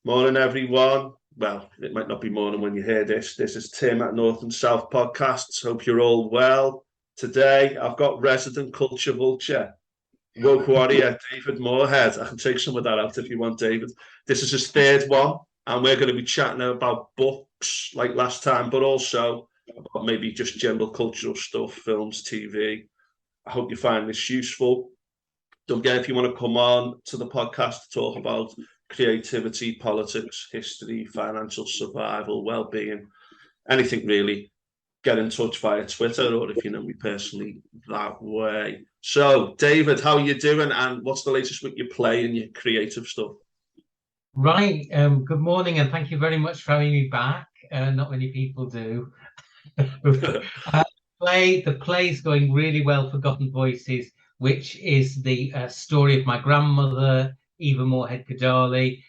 Morning, everyone. Well, it might not be morning when you hear this. This is Tim at North and South Podcasts. Hope you're all well. Today, I've got resident culture vulture, woke warrior, David Moorhead. I can take some of that out if you want, David. This is his third one, and we're going to be chatting about books like last time, but also about maybe just general cultural stuff, films, TV. I hope you find this useful. Don't forget, if you want to come on to the podcast to talk about creativity, politics, history, financial survival, well-being, anything really, get in touch via Twitter, or if you know me personally, that way. So, David, how are you doing, and what's the latest with your play and your creative stuff? Right. Good morning, and thank you very much for having me back. Not many people do. The play's going really well. Forgotten Voices, which is the story of my grandmother, Eva Moorhead Kadali.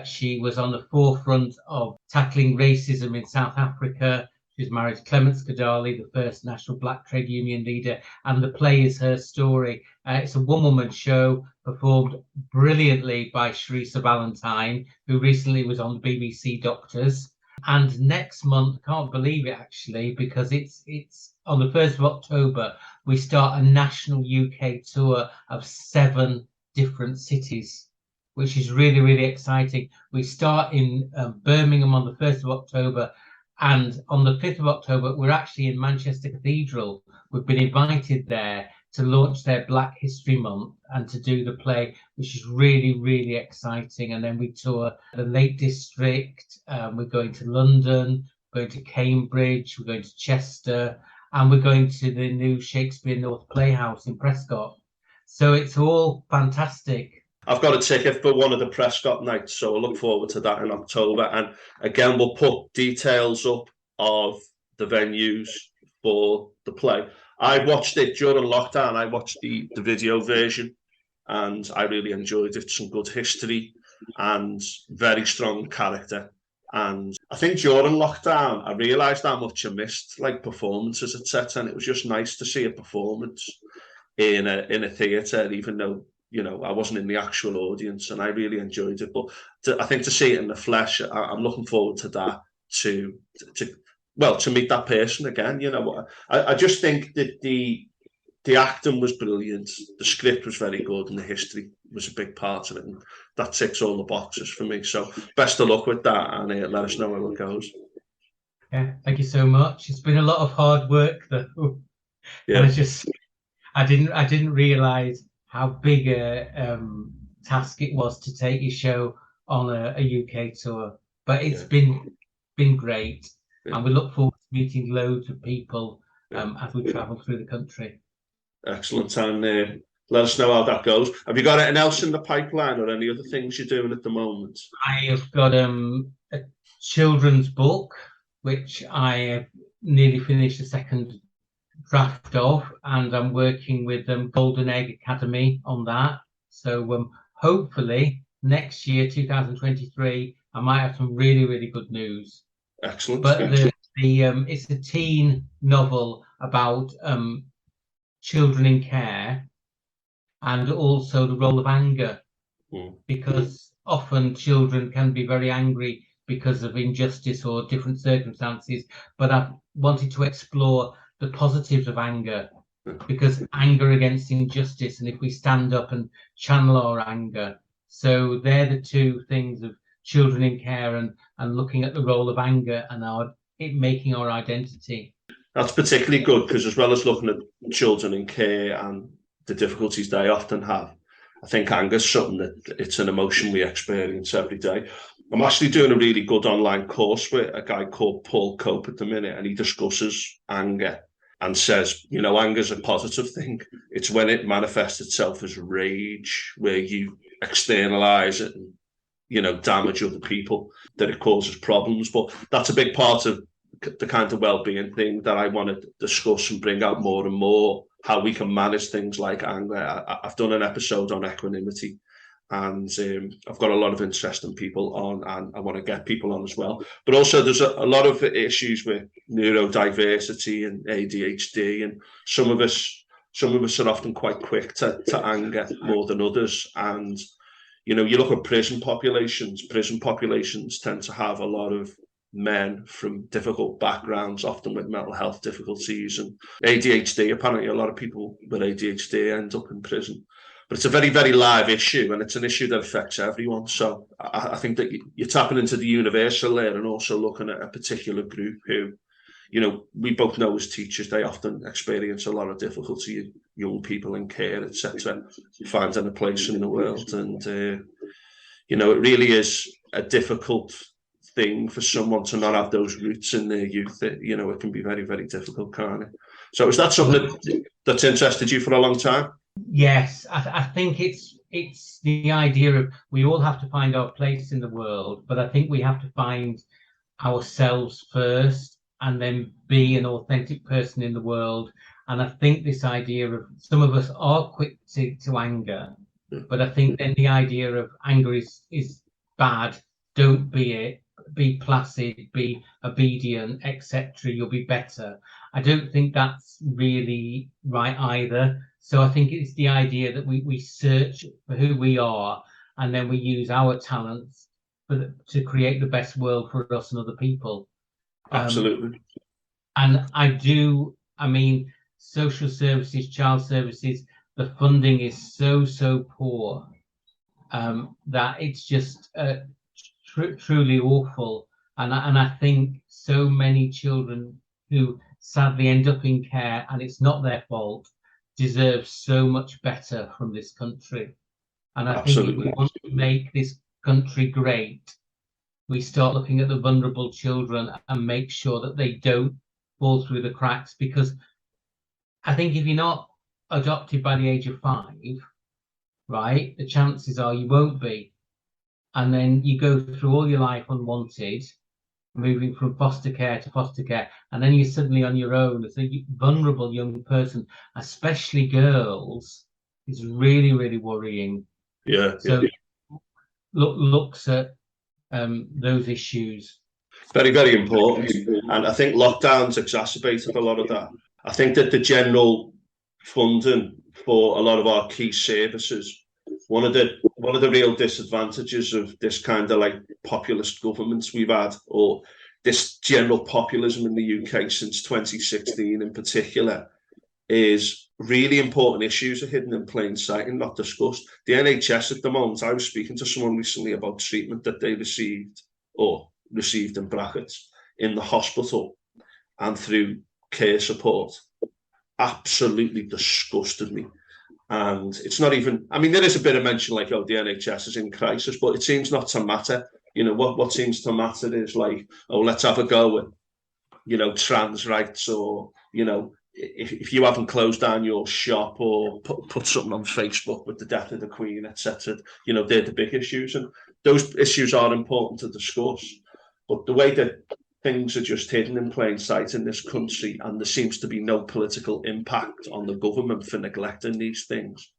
She was on the forefront of tackling racism in South Africa. She was married to Clements Kadali, the first national black trade union leader, and the play is her story. It's a one-woman show performed brilliantly by Sharissa Valentine, who recently was on the BBC Doctors. And next month, can't believe it actually, because it's on the 1st of October, we start a national UK tour of 7 different cities, which is really, really exciting. We start in Birmingham on the 1st of October, and on the 5th of October, we're actually in Manchester Cathedral. We've been invited there to launch their Black History Month and to do the play, which is really, really exciting. And then we tour the Lake District. We're going to London, we're going to Cambridge, we're going to Chester, and we're going to the new Shakespeare North Playhouse in Prescott. So it's all fantastic. I've got a ticket for one of the Prescott nights, so I look forward to that in October. And again, we'll put details up of the venues for the play. I watched it during lockdown. I watched the video version, and I really enjoyed it. Some good history and very strong character. And I think during lockdown, I realised how much I missed, like performances, etc. And it was just nice to see a performance in a theatre, even though I wasn't in the actual audience, and I really enjoyed it. But I think to see it in the flesh, I'm looking forward to that. To meet that person again. I just think that the acting was brilliant, the script was very good, and the history was a big part of it, and that ticks all the boxes for me. So best of luck with that, and let us know how it goes. Yeah, thank you so much. It's been a lot of hard work though. Yeah. And I didn't realize how big a task it was to take your show on a UK tour, but it's been great, and we look forward to meeting loads of people as we travel through the country. Excellent. And let us know how that goes. Have you got anything else in the pipeline, or any other things you're doing at the moment? I have got a children's book, which I have nearly finished the second draft of, and I'm working with Golden Egg Academy on that. So hopefully next year, 2023, I might have some really, really good news. Excellent. But it's a teen novel about children in care, and also the role of anger, because often children can be very angry because of injustice or different circumstances. But I've wanted to explore the positives of anger, because anger against injustice, and if we stand up and channel our anger. So they're the two things of children in care, and looking at the role of anger and it making our identity. That's particularly good, because as well as looking at children in care and the difficulties they often have, I think anger is something that it's an emotion we experience every day. I'm actually doing a really good online course with a guy called Paul Cope at the minute, and he discusses anger and says, anger is a positive thing. It's when it manifests itself as rage, where you externalize it and, damage other people, that it causes problems. But that's a big part of the kind of well-being thing that I want to discuss and bring out more and more, how we can manage things like anger. I've done an episode on equanimity, and I've got a lot of interesting people on, and I want to get people on as well. But also there's a lot of issues with neurodiversity and ADHD, and some of us are often quite quick to anger more than others. And You know, you look at prison populations tend to have a lot of men from difficult backgrounds, often with mental health difficulties and ADHD. Apparently, a lot of people with ADHD end up in prison. But it's a very, very live issue, and it's an issue that affects everyone. So I think that you're tapping into the universal there and also looking at a particular group who, you know, we both know as teachers, they often experience a lot of difficulty, young people in care, etc., finding a place in the world. And, you know, it really is a difficult thing for someone to not have those roots in their youth. You know, it can be very, very difficult, can't it? So is that something that's interested you for a long time? Yes, I think it's the idea of we all have to find our place in the world, but I think we have to find ourselves first and then be an authentic person in the world. And I think this idea of some of us are quick to anger, but I think then the idea of anger is bad. Don't be it. Be placid, be obedient, etc. You'll be better. I don't think that's really right either. So I think it's the idea that we search for who we are, and then we use our talents to create the best world for us and other people. Absolutely. And I mean, social services, child services, the funding is so poor that it's just truly awful. And I think so many children who sadly end up in care, and it's not their fault, deserve so much better from this country. And I think if we want to make this country great, we start looking at the vulnerable children and make sure that they don't fall through the cracks. Because I think if you're not adopted by the age of 5, right, the chances are you won't be. And then you go through all your life unwanted, moving from foster care to foster care, and then you're suddenly on your own as a vulnerable young person, especially girls, is really, really worrying. Yeah. So looks at those issues. Very, very important. And I think lockdowns exacerbated a lot of that. I think that the general funding for a lot of our key services, one of the real disadvantages of this kind of like populist governments we've had, or this general populism in the UK since 2016 in particular, is really important issues are hidden in plain sight and not discussed. The NHS at the moment, I was speaking to someone recently about treatment that they received in brackets in the hospital and through care support. Absolutely disgusted me. And it's not even, I mean, there is a bit of mention like, oh, the NHS is in crisis, but it seems not to matter. You know, what seems to matter is like, oh, let's have a go at, you know, trans rights, or, you know, if you haven't closed down your shop or put something on Facebook with the death of the Queen, etc., you know, they're the big issues. And those issues are important to discuss. But the way that things are just hidden in plain sight in this country, and there seems to be no political impact on the government for neglecting these things,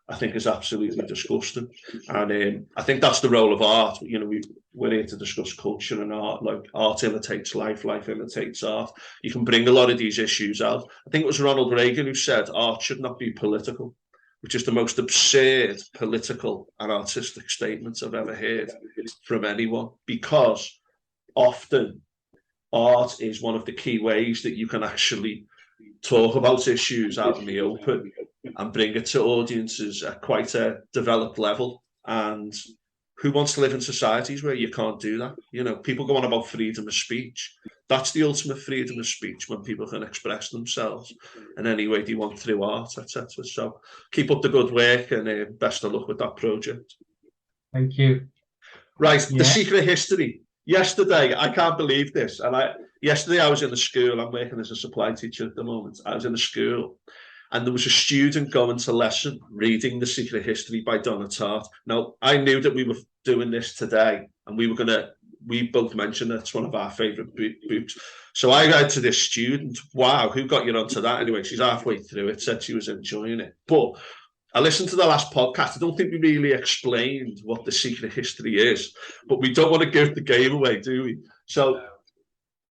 I think is absolutely disgusting. And I think that's the role of art. You know, we're here to discuss culture and art. Like, art imitates life, life imitates art. You can bring a lot of these issues out. I think it was Ronald Reagan who said art should not be political, which is the most absurd political and artistic statement I've ever heard from anyone, because often art is one of the key ways that you can actually talk about issues out in the open and bring it to audiences at quite a developed level. And who wants to live in societies where you can't do that? You know, people go on about freedom of speech. That's the ultimate freedom of speech, when people can express themselves in any way they want through art, etc. So keep up the good work, and best of luck with that project. Thank you. Right, yeah. The Secret History. Yesterday, I can't believe this. Yesterday I was in the school. I'm working as a supply teacher at the moment. I was in the school, and there was a student going to lesson reading The Secret History by Donna Tartt. Now, I knew that we were doing this today, and we both mentioned it's one of our favourite books. So I read to this student, wow, who got you onto that? Anyway, she's halfway through it, said she was enjoying it. But I listened to the last podcast. I don't think we really explained what The Secret History is, but we don't want to give the game away, do we? So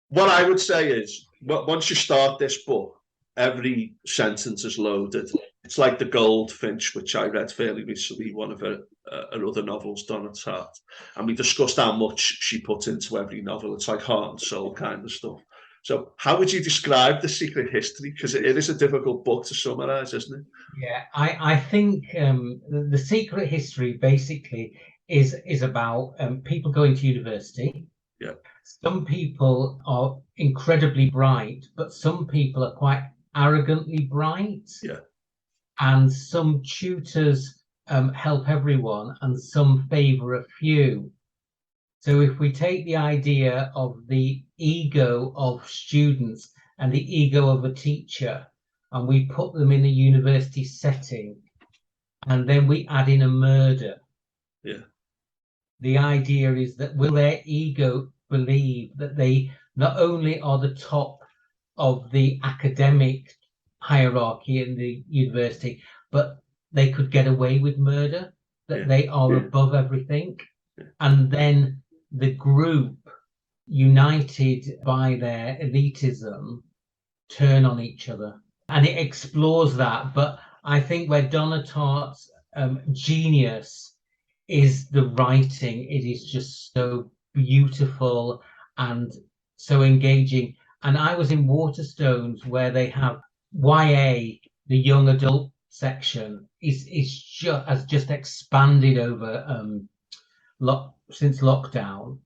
what I would say is, once you start this book, every sentence is loaded. It's like The Goldfinch, which I read fairly recently, one of her other novels, Donna Tartt, and we discussed how much she put into every novel. It's like heart and soul kind of stuff. So how would you describe The Secret History? Because it is a difficult book to summarize, isn't it? Yeah, I think the Secret History basically is about people going to university. Yeah. Some people are incredibly bright, but some people are quite arrogantly bright. Yeah. And some tutors help everyone, and some favor a few. So if we take the idea of the ego of students and the ego of a teacher, and we put them in a university setting, and then we add in a murder. Yeah. The idea is that will their ego believe that they not only are the top of the academic hierarchy in the university, but they could get away with murder, that they are above everything. And then the group, united by their elitism, turn on each other. And it explores that. But I think where Donna Tartt's genius is the writing. It is just so beautiful and so engaging. And I was in Waterstones, where they have YA, the young adult section, has just expanded over since lockdown,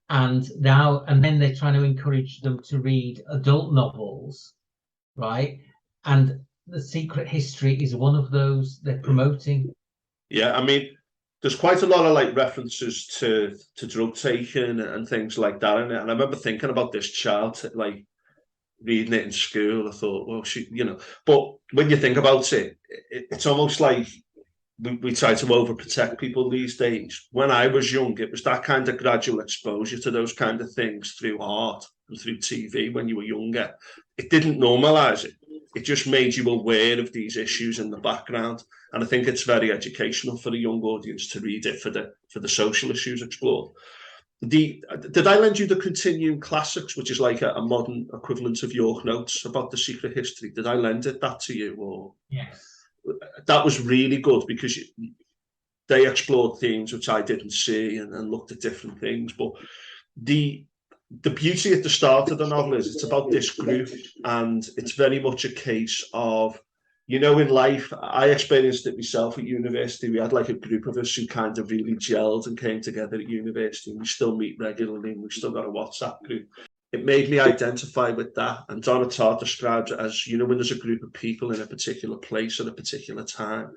and then they're trying to encourage them to read adult novels, right? And The Secret History is one of those they're promoting. Yeah, I mean, there's quite a lot of like references to drug taking and things like that in it. And I remember thinking about this child, like reading it in school. I thought, well, but when you think about it, it's almost like we try to overprotect people these days. When I was young, it was that kind of gradual exposure to those kind of things through art and through TV when you were younger. It didn't normalize it. It just made you aware of these issues in the background. And I think it's very educational for a young audience to read it for the social issues explored. Did I lend you the Continuing Classics, which is like a modern equivalent of York Notes about The Secret History? Did I lend that to you? Or Yes. That was really good because they explored themes which I didn't see and looked at different things. But the beauty at the start of the novel is it's about this group, and it's very much a case of, in life, I experienced it myself at university. We had like a group of us who kind of really gelled and came together at university, and we still meet regularly, and we've still got a WhatsApp group. It made me identify with that. And Donna Tartt describes it as, when there's a group of people in a particular place at a particular time,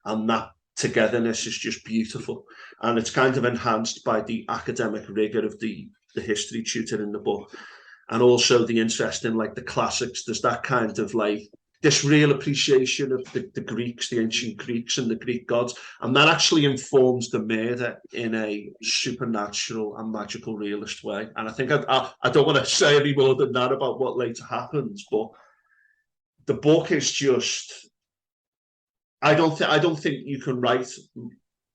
and that togetherness is just beautiful. And it's kind of enhanced by the academic rigor of the history tutor in the book. And also the interest in like the classics. There's that kind of like this real appreciation of the Greeks, the ancient Greeks and the Greek gods. And that actually informs the murder in a supernatural and magical realist way. And I think I don't want to say any more than that about what later happens, but the book is just, I don't think you can write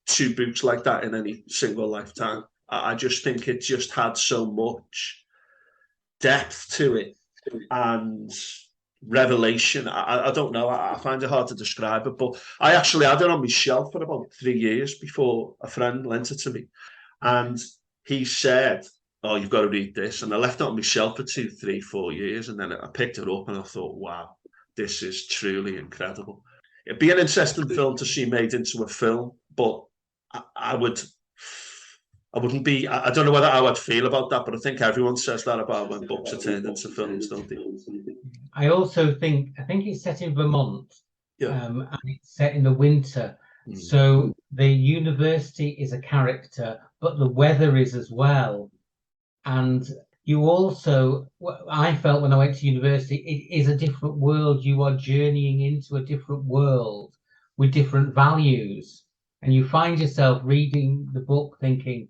two books like that in any single lifetime. I just think it just had so much depth to it and revelation. I don't know. I find it hard to describe it, but I actually had it on my shelf for about 3 years before a friend lent it to me, and he said, "Oh, you've got to read this." And I left it on my shelf for 2, 3, 4 years, and then I picked it up and I thought, "Wow, this is truly incredible." It'd be an interesting film to see made into a film, but I wouldn't be. I don't know how I'd feel about that, but I think everyone says that about when books are turned into films, don't they? I also think it's set in Vermont, and it's set in the winter. So the university is a character, but the weather is as well. And you also, I felt when I went to university, it is a different world. You are journeying into a different world with different values. And you find yourself reading the book thinking,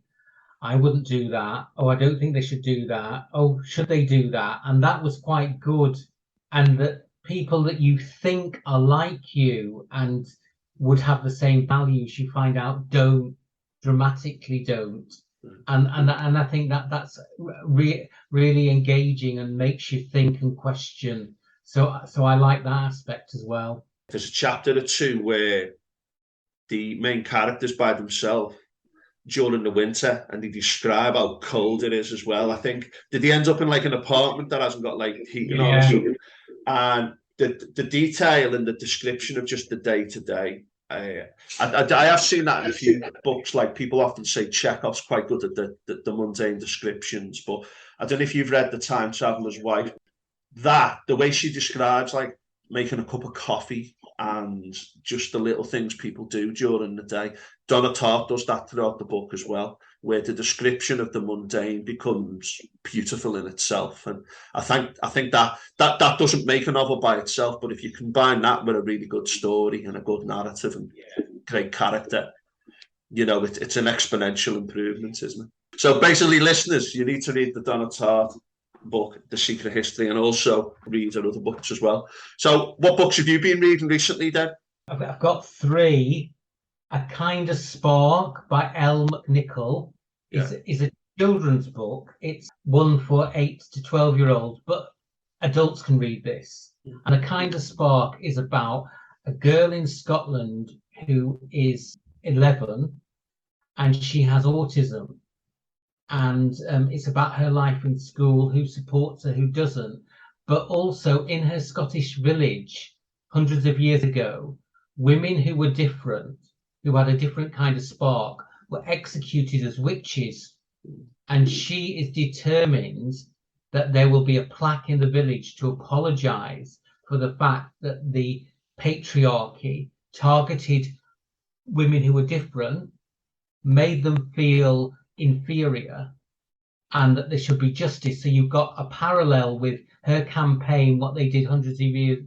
I wouldn't do that. Oh, I don't think they should do that. Oh, should they do that? And that was quite good. And that people that you think are like you and would have the same values, you find out dramatically don't. And I think that's really engaging and makes you think and question. So I like that aspect as well. There's a chapter or two where the main characters by themselves during the winter, and they describe how cold it is as well. I think, did he end up in like an apartment that hasn't got like heating on or something? And the detail and the description of just the day to day. I have seen that in a few books. Like, people often say Chekhov's quite good at the mundane descriptions, but I don't know if you've read The Time Traveler's Wife. That, the way she describes like making a cup of coffee and just the little things people do during the day. Donna Tartt does that throughout the book as well, where the description of the mundane becomes beautiful in itself. And I think that doesn't make a novel by itself, but if you combine that with a really good story and a good narrative and great character, it's an exponential improvement, isn't it? So basically, listeners, you need to read the Donna Tartt book, The Secret History, and also read her other books as well. So what books have you been reading recently, Deb? I've got 3. A Kind of Spark by Elle McNichol is a children's book. It's one for 8 to 12-year-olds, but adults can read this. And A Kind of Spark is about a girl in Scotland who is 11 and she has autism. And it's about her life in school, who supports her, who doesn't. But also in her Scottish village, hundreds of years ago, women who were different, who had a different kind of spark, were executed as witches. And she is determined that there will be a plaque in the village to apologise for the fact that the patriarchy targeted women who were different, made them feel inferior, and that there should be justice. So you've got a parallel with her campaign, what they did hundreds of years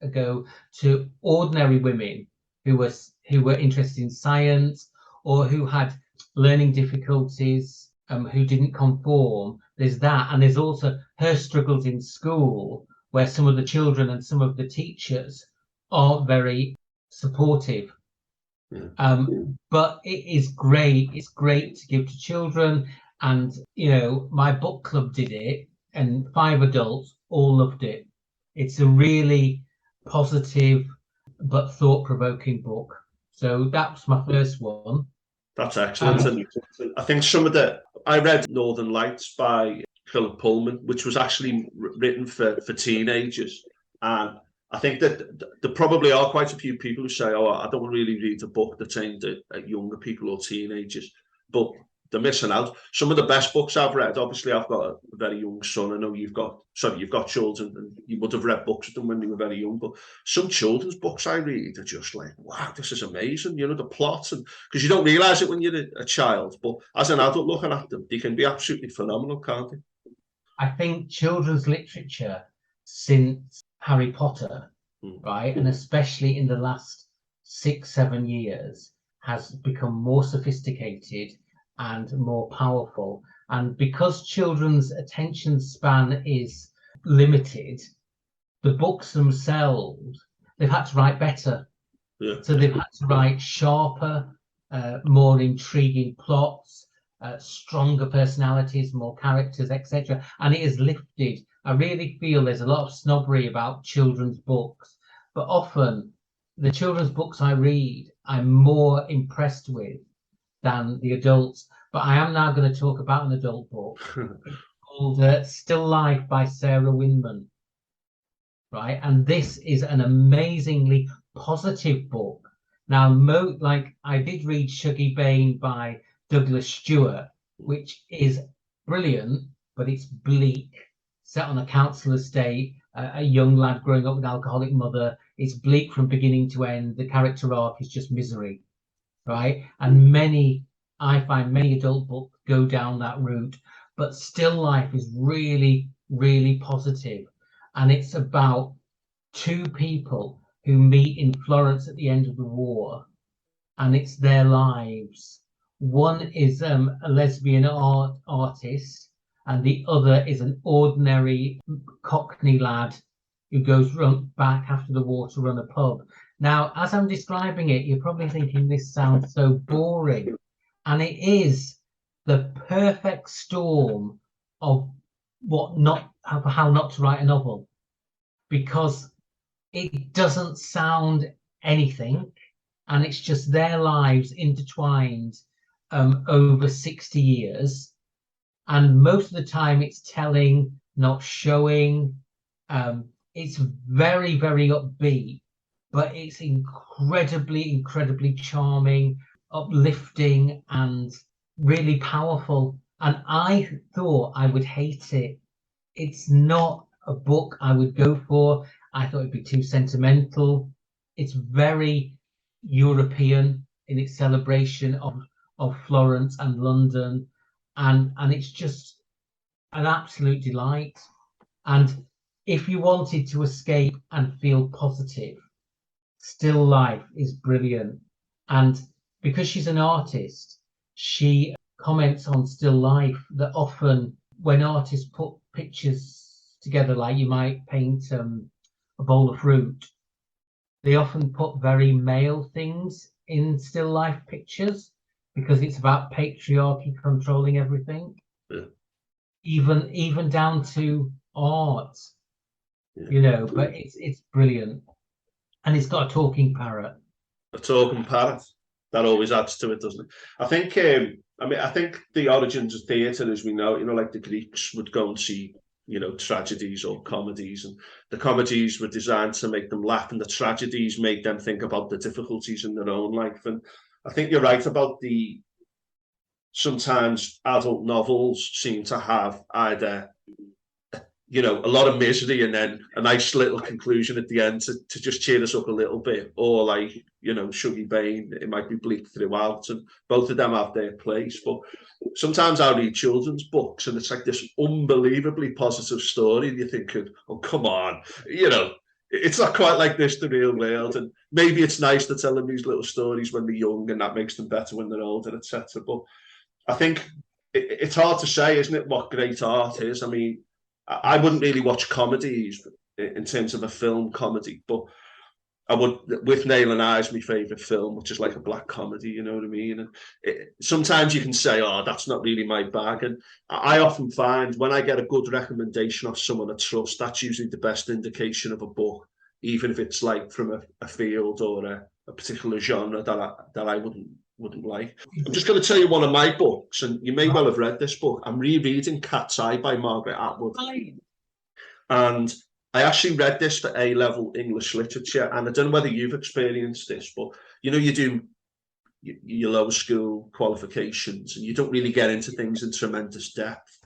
ago to ordinary women who were interested in science or who had learning difficulties, who didn't conform. There's that, and there's also her struggles in school, where some of the children and some of the teachers are very supportive. But it is great. It's great to give to children. And, my book club did it, and 5 adults all loved it. It's a really positive but thought-provoking book. So that's my first one. That's excellent. And I think I read Northern Lights by Philip Pullman, which was actually written for teenagers. And I think that there probably are quite a few people who say, oh, I don't really read a book that's aimed at younger people or teenagers, but they're missing out. Some of the best books I've read, obviously I've got a very young son. I know you've got children, and you would have read books of them when you were very young, but some children's books I read are just like, wow, this is amazing. The plot, and because you don't realise it when you're a child, but as an adult looking at them, they can be absolutely phenomenal, can't they? I think children's literature since Harry Potter, right, and especially in the last 6-7 years, has become more sophisticated and more powerful. And because children's attention span is limited, the books themselves, they've had to write better. Yeah. So they've had to write sharper, more intriguing plots, stronger personalities, more characters, etc. And it is lifted. I really feel there's a lot of snobbery about children's books, but often the children's books I read, I'm more impressed with than the adults. But I am now going to talk about an adult book called Still Life by Sarah Winman. Right, and this is an amazingly positive book. Now, I did read Shuggy Bane by Douglas Stewart, which is brilliant, but it's bleak, set on a council estate, a young lad growing up with an alcoholic mother. It's bleak from beginning to end. The character arc is just misery, right? And I find many adult books go down that route, but Still Life is really, really positive. And it's about 2 people who meet in Florence at the end of the war, and it's their lives. One is a lesbian artist, and the other is an ordinary Cockney lad who goes back after the war to run a pub. Now, as I'm describing it, you're probably thinking this sounds so boring, and it is the perfect storm of how not to write a novel, because it doesn't sound anything and it's just their lives intertwined over 60 years. And most of the time it's telling, not showing. It's very, very upbeat, but it's incredibly charming, uplifting, and really powerful. And I thought I would hate it. It's not a book I would go for. I thought it'd be too sentimental. It's very European in its celebration of Florence and London, and it's just an absolute delight. And if you wanted to escape and feel positive, Still Life is brilliant. And because she's an artist, she comments on still life that often when artists put pictures together, like you might paint a bowl of fruit, they often put very male things in still life pictures because it's about patriarchy controlling everything. Yeah. Even down to art, Yeah. but it's brilliant. And it's got a talking parrot. A talking parrot. That always adds to it, doesn't it? I think I think the origins of theatre, as we know, like the Greeks would go and see, tragedies or comedies, and the comedies were designed to make them laugh, and the tragedies made them think about the difficulties in their own life. And I think you're right about sometimes adult novels seem to have either a lot of misery and then a nice little conclusion at the end to just cheer us up a little bit, or like Shuggy Bain, it might be bleak throughout, and both of them have their place. But sometimes I read children's books and it's like this unbelievably positive story and you're thinking, oh come on, it's not quite like this, the real world. And maybe it's nice to tell them these little stories when they're young and that makes them better when they're older, etc. But I think it's hard to say, isn't it, what great art is. I mean, I wouldn't really watch comedies in terms of a film comedy, but I would, with Nail and Eyes, my favourite film, which is like a black comedy, you know what I mean? And sometimes you can say, oh, that's not really my bag. And I often find when I get a good recommendation of someone I trust, that's usually the best indication of a book, even if it's like from a field or a particular genre that I wouldn't like. I'm just going to tell you one of my books, and you may well have read this book. I'm rereading Cat's Eye by Margaret Atwood. And I actually read this for A-level English literature, and I don't know whether you've experienced this, but you do your lower school qualifications and you don't really get into things in tremendous depth.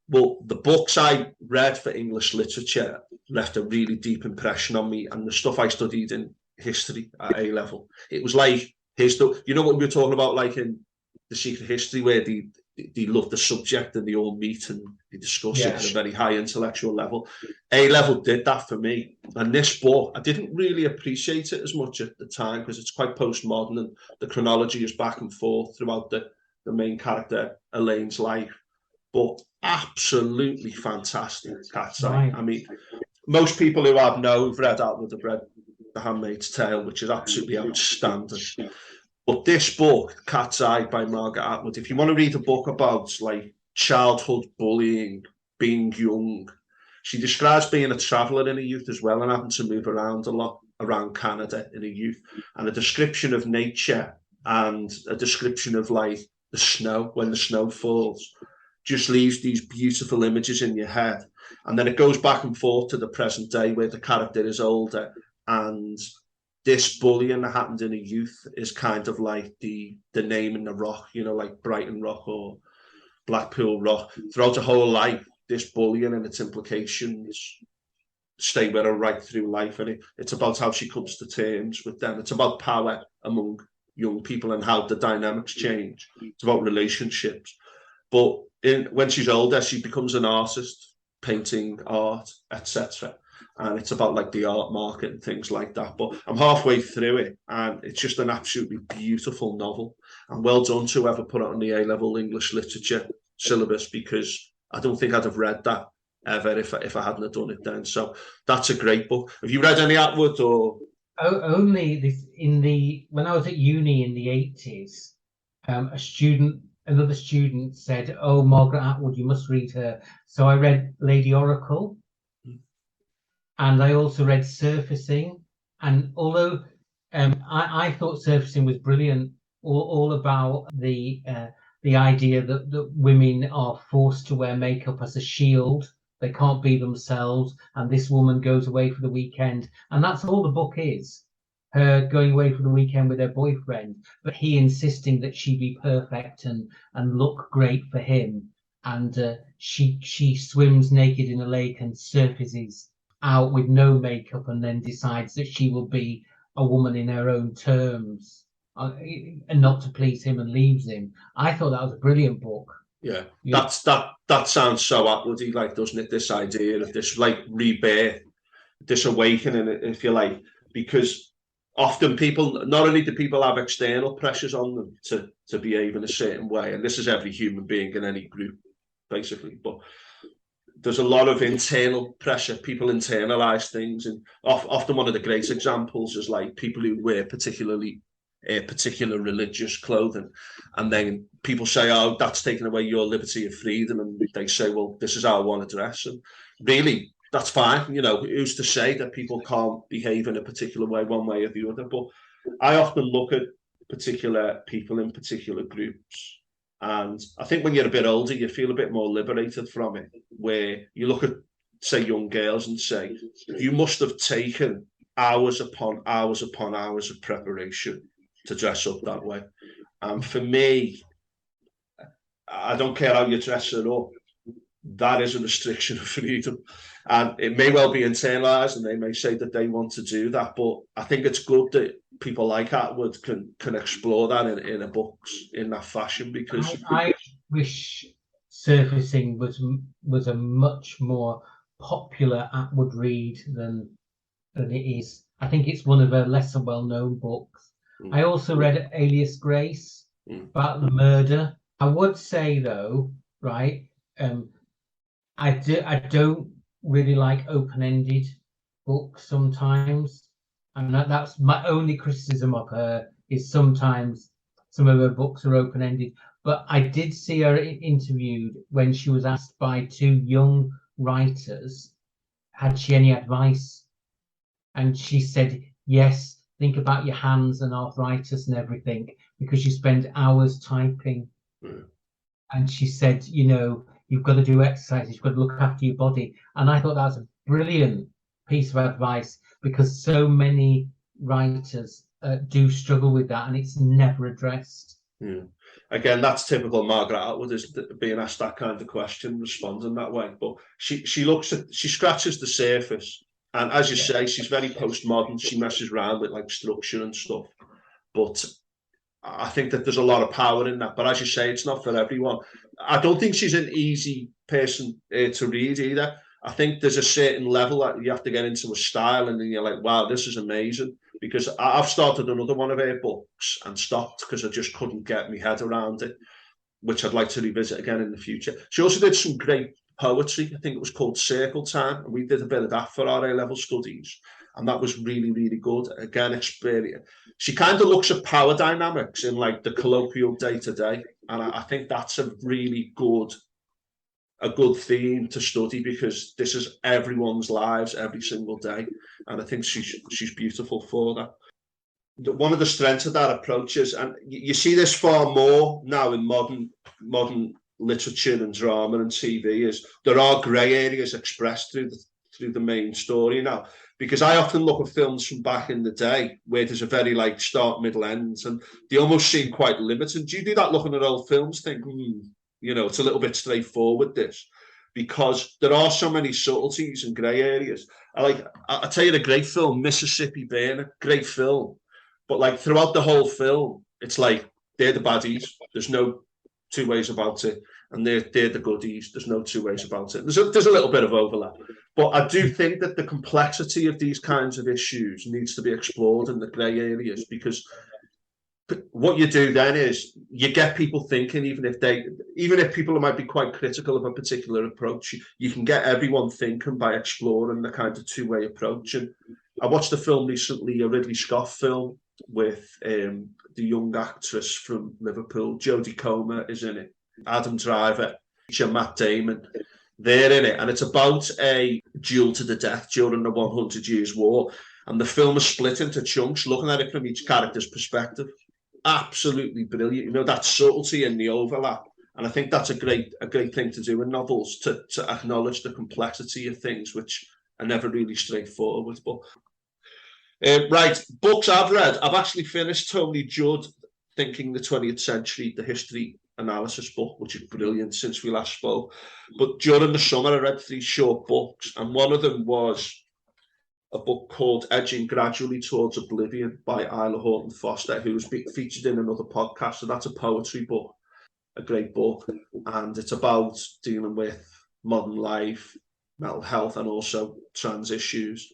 Well, the books I read for English literature left a really deep impression on me, and the stuff I studied in history at A-level, it was like, what we were talking about, like in The Secret History, where they love the subject and they all meet and they discuss it at a very high intellectual level. A-level did that for me. And this book, I didn't really appreciate it as much at the time because it's quite postmodern and the chronology is back and forth throughout the main character, Elaine's life. But absolutely fantastic, Cat's Eye. I mean, most people who who've read Outlander have read The Handmaid's Tale, which is absolutely outstanding. But this book, Cat's Eye by Margaret Atwood, if you want to read a book about like childhood bullying, being young, she describes being a traveller in her youth as well and having to move around a lot around Canada in her youth, and a description of nature and a description of like the snow, when the snow falls, just leaves these beautiful images in your head. And then it goes back and forth to the present day where the character is older, and this bullying that happened in her youth is kind of like the name in the rock, like Brighton Rock or Blackpool Rock. Throughout her whole life, this bullying and its implications stay with her right through life. And it's about how she comes to terms with them. It's about power among young people and how the dynamics change. It's about relationships. But when she's older, she becomes an artist, painting art, etc. And it's about like the art market and things like that. But I'm halfway through it, and it's just an absolutely beautiful novel. And well done to whoever put it on the A-level English literature syllabus, because I don't think I'd have read that ever if I hadn't have done it then. So that's a great book. Have you read any Atwood or? Only this when I was at uni in the 80s, another student said, "Oh, Margaret Atwood, you must read her." So I read Lady Oracle. And I also read Surfacing. And although I thought Surfacing was brilliant, all about the idea that women are forced to wear makeup as a shield. They can't be themselves, and this woman goes away for the weekend, and that's all the book is. Her going away for the weekend with her boyfriend, but he insisting that she be perfect and look great for him. And she swims naked in a lake and surfaces out with no makeup, and then decides that she will be a woman in her own terms, and not to please him, and leaves him. I thought that was a brilliant book. Yeah, that sounds so Atwoody, like, doesn't it? This idea of this like rebirth, this awakening, if you like, because often people, not only do people have external pressures on them to behave in a certain way, and this is every human being in any group, basically, but there's a lot of internal pressure. People internalize things, and often one of the great examples is like people who wear particular religious clothing, and then people say, "Oh, that's taking away your liberty of freedom," and they say, "Well, this is how I want to dress," and really, that's fine. You know, who's to say that people can't behave in a particular way, one way or the other? But I often look at particular people in particular groups, and I think when you're a bit older, you feel a bit more liberated from it, where you look at, say, young girls and say, you must have taken hours upon hours upon hours of preparation to dress up that way. And for me, I don't care how you dress it up, that is a restriction of freedom. And it may well be internalized, and they may say that they want to do that, but I think it's good that people like Atwood can explore that in a books in that fashion, because I wish Surfacing was a much more popular Atwood read than it is. I think it's one of her lesser well-known books. I also read Alias Grace about the murder. I would say though, right, I don't really like open-ended books sometimes, and that's my only criticism of her, is sometimes some of her books are open-ended. But I did see her interviewed when she was asked by two young writers, had she any advice? And she said, yes, think about your hands and arthritis and everything, because you spend hours typing. And she said, you've got to do exercise, you've got to look after your body. And I thought that was a brilliant piece of advice, because so many writers do struggle with that, and it's never addressed. Again, that's typical Margaret Atwood, is being asked that kind of question, responding that way. But she scratches the surface, and as you say, she's very postmodern. She messes around with like structure and stuff, but I think that there's a lot of power in that. But as you say, it's not for everyone. I don't think she's an easy person to read either. I think there's a certain level that you have to get into a style, and then you're like, wow, this is amazing. Because I've started another one of her books and stopped because I just couldn't get my head around it, which I'd like to revisit again in the future. She also did some great poetry. I think it was called Circle Time, and we did a bit of that for our A-level studies, and that was really, really good. Again, experience. She kind of looks at power dynamics in like the colloquial day-to-day, and I think that's a really good theme to study, because this is everyone's lives every single day, and I think she's beautiful for that. One of the strengths of that approach is, and you see this far more now in modern literature and drama and TV, is there are grey areas expressed through the main story now. Because I often look at films from back in the day where there's a very like start, middle, ends, and they almost seem quite limited. Do you do that looking at old films? Think, it's a little bit straightforward, this, because there are so many subtleties and grey areas. I tell you, the great film Mississippi Burning, great film. But like throughout the whole film, it's like they're the baddies. There's no two ways about it, and they're the goodies. There's no two ways about it. There's a little bit of overlap, but I do think that the complexity of these kinds of issues needs to be explored in the grey areas, because what you do then is you get people thinking, even if people might be quite critical of a particular approach, you can get everyone thinking by exploring the kind of two-way approach. And I watched a film recently, a Ridley Scott film, with the young actress from Liverpool, Jodie Comer is in it, Adam Driver, Matt Damon, they're in it, and it's about a duel to the death during the 100 Years' War. And the film is split into chunks, looking at it from each character's perspective. Absolutely brilliant. You know, that subtlety and the overlap. And I think that's a great thing to do in novels, to acknowledge the complexity of things, which are never really straightforward. But right, books I've read. I've actually finished Tony Judd, Thinking the 20th Century, the history analysis book, which is brilliant since we last spoke. But during the summer, I read 3 short books, and one of them was a book called Edging Gradually Towards Oblivion by Isla Horton Foster, who was featured in another podcast. So that's a poetry book, a great book, and it's about dealing with modern life, mental health, and also trans issues.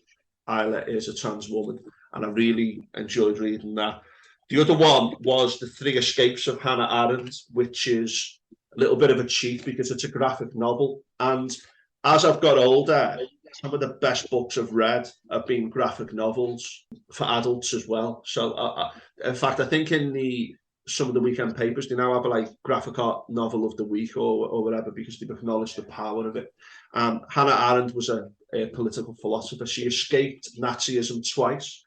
Isla is a trans woman, and I really enjoyed reading that. The other one was The 3 Escapes of Hannah Arendt, which is a little bit of a cheat because it's a graphic novel. And as I've got older, some of the best books I've read have been graphic novels for adults as well. So, in fact, I think in some of the weekend papers, they now have a like graphic art novel of the week or whatever, because they've acknowledged the power of it. Hannah Arendt was a political philosopher. She escaped Nazism twice,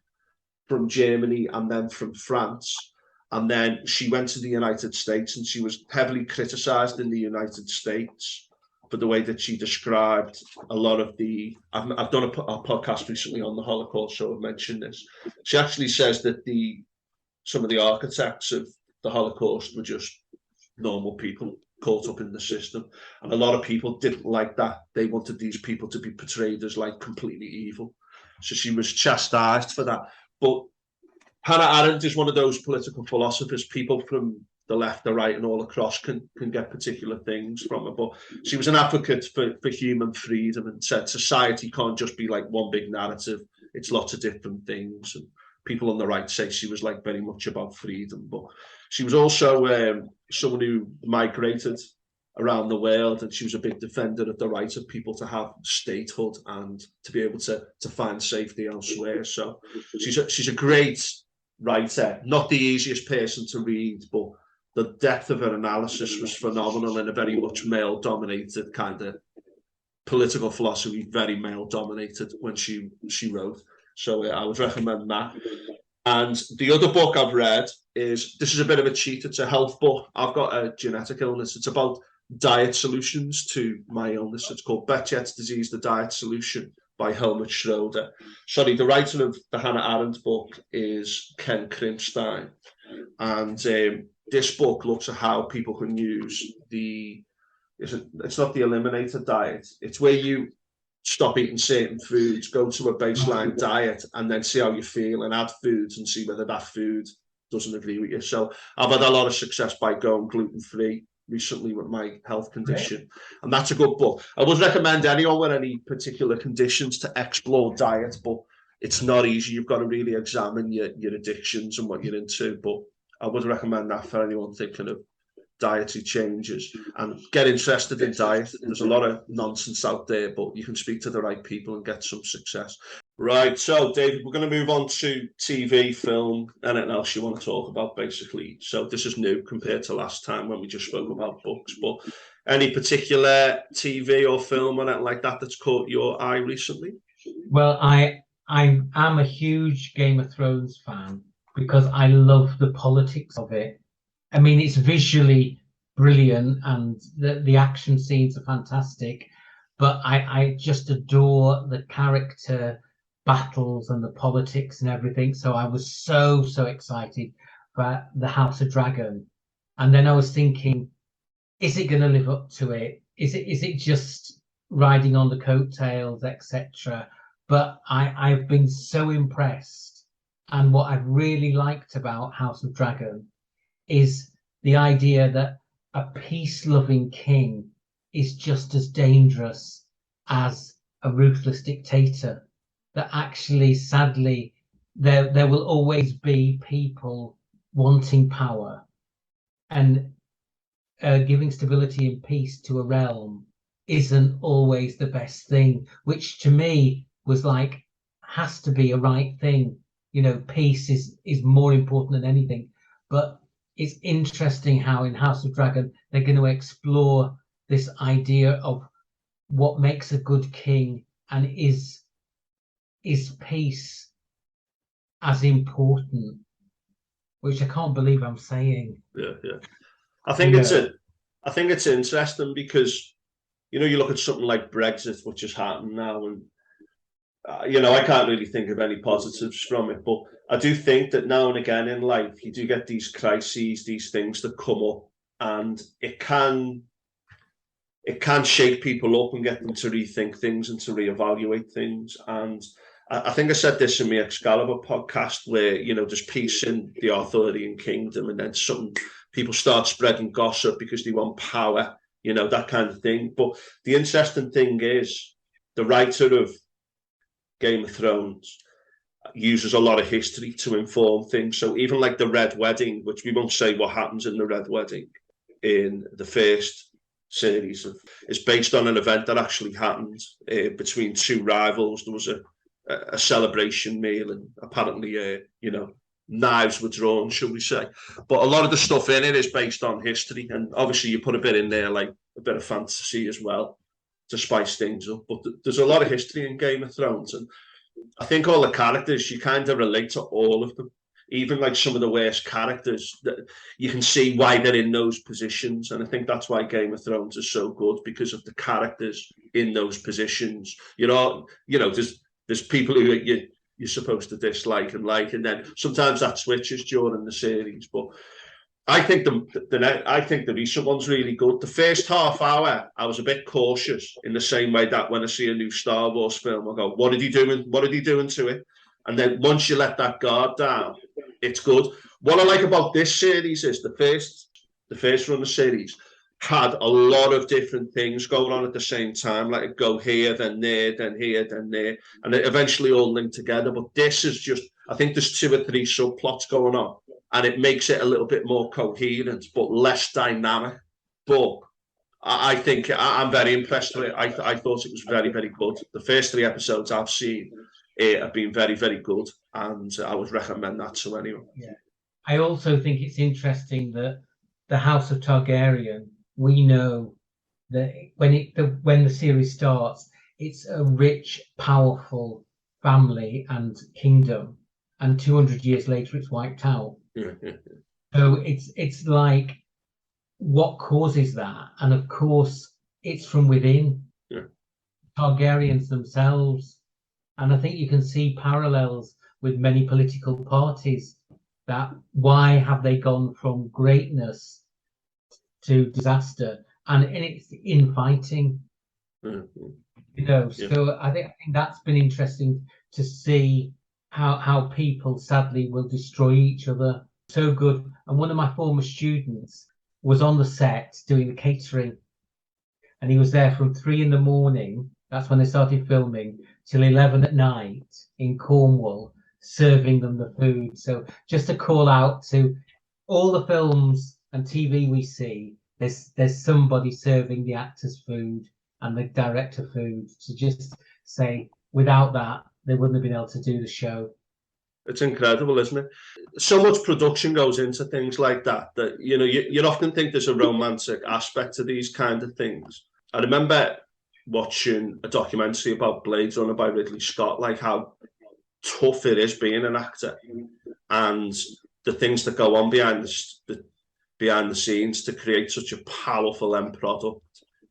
from Germany and then from France. And then she went to the United States, and she was heavily criticized in the United States for the way that she described a lot of the... I've done a podcast recently on the Holocaust, so I've mentioned this. She actually says that some of the architects of the Holocaust were just normal people caught up in the system. And a lot of people didn't like that. They wanted these people to be portrayed as like completely evil. So she was chastised for that. But Hannah Arendt is one of those political philosophers. People from the left, the right, and all across can get particular things from her. But she was an advocate for human freedom, and said society can't just be like one big narrative. It's lots of different things. And people on the right say she was like very much about freedom. But she was also someone who migrated around the world, and she was a big defender of the right of people to have statehood and to be able to find safety elsewhere. So she's a great writer, not the easiest person to read, but the depth of her analysis was phenomenal in a very much male-dominated kind of political philosophy, very male-dominated when she wrote. So I would recommend that. And the other book I've read this is a bit of a cheat. It's a health book. I've got a genetic illness. It's about diet solutions to my illness. It's called Bechet's Disease, The Diet Solution by Helmut Schroeder. Sorry, the writer of the Hannah Arendt book is Ken Krimstein. And this book looks at how people can use it's not the eliminator diet. It's where you stop eating certain foods, go to a baseline diet, and then see how you feel and add foods and see whether that food doesn't agree with you. So I've had a lot of success by going gluten-free recently with my health condition. Right. And that's a good book. I would recommend anyone with any particular conditions to explore diet, but it's not easy. You've got to really examine your addictions and what you're into. But I would recommend that for anyone thinking of dietary changes and get interested in diet. There's a lot of nonsense out there, but you can speak to the right people and get some success. Right, so David, we're going to move on to TV, film, anything else you want to talk about, basically. So this is new compared to last time when we just spoke about books, but any particular TV or film or anything like that that's caught your eye recently? Well, I am a huge Game of Thrones fan because I love the politics of it. I mean, it's visually brilliant and the action scenes are fantastic, but I just adore the character battles and the politics and everything. So I was so excited for the House of Dragon. And then I was thinking, is it going to live up to it? Is it just riding on the coattails, etc.? But I've been so impressed. And what I've really liked about House of Dragon is the idea that a peace-loving king is just as dangerous as a ruthless dictator. That actually, sadly, there will always be people wanting power, and giving stability and peace to a realm isn't always the best thing, which to me was like, has to be a right thing. You know, peace is more important than anything. But it's interesting how in House of Dragon they're going to explore this idea of what makes a good king, and is peace as important, which I can't believe I'm saying. Yeah. I think it's interesting because, you look at something like Brexit, which has happened now, and I can't really think of any positives from it, but I do think that now and again in life you do get these crises, these things that come up, and it can shake people up and get them to rethink things and to reevaluate things. And I think I said this in my Excalibur podcast, where there's peace in the Arthurian kingdom, and then people start spreading gossip because they want power, that kind of thing. But the interesting thing is, the writer of Game of Thrones uses a lot of history to inform things. So even like the Red Wedding, which we won't say what happens in the Red Wedding in the first series, is based on an event that actually happened between two rivals. There was a celebration meal, and apparently, knives were drawn, shall we say. But a lot of the stuff in it is based on history, and obviously you put a bit in there, like a bit of fantasy as well, to spice things up. But there's a lot of history in Game of Thrones, and I think all the characters, you kind of relate to all of them. Even like some of the worst characters, that you can see why they're in those positions. And I think that's why Game of Thrones is so good, because of the characters in those positions. There's people who you're supposed to dislike and like, and then sometimes that switches during the series. But I think the recent one's really good. The first half hour, I was a bit cautious, in the same way that when I see a new Star Wars film, I go, "What are he doing? What are they doing to it?" And then once you let that guard down, it's good. What I like about this series is the first run of series had a lot of different things going on at the same time, like it go here, then there, then here, then there, and it eventually all linked together. But this is just, I think there's 2 or 3 subplots going on, and it makes it a little bit more coherent, but less dynamic. But I think I'm very impressed with it. I thought it was very, very good. The first 3 episodes I've seen have been very, very good, and I would recommend that to anyone. Yeah, I also think it's interesting that the House of Targaryen, we know that when the series starts, it's a rich, powerful family and kingdom, and 200 years later, it's wiped out. So it's like, what causes that? And of course, it's from within. Targaryens themselves. And I think you can see parallels with many political parties, that why have they gone from greatness to disaster? And it's infighting. So I think that's been interesting to see how people sadly will destroy each other. So good. And one of my former students was on the set doing the catering, and he was there from 3 a.m, that's when they started filming, till 11 at night in Cornwall, serving them the food. So just a call out to all the films and TV we see, there's somebody serving the actors food and the director food, to just say, without that, they wouldn't have been able to do the show. It's incredible, isn't it? So much production goes into things like that you often think there's a romantic aspect to these kind of things. I remember watching a documentary about Blade Runner by Ridley Scott, like how tough it is being an actor, and the things that go on behind the scenes to create such a powerful end product.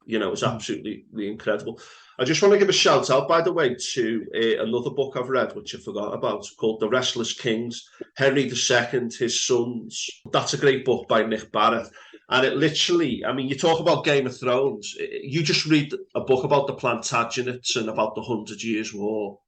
It's absolutely incredible. I just want to give a shout out, by the way, to another book I've read, which I forgot about, called The Restless Kings, Henry II, His Sons. That's a great book by Nick Barrett. And it literally, I mean, you talk about Game of Thrones, you just read a book about the Plantagenets and about the 100 Years' War.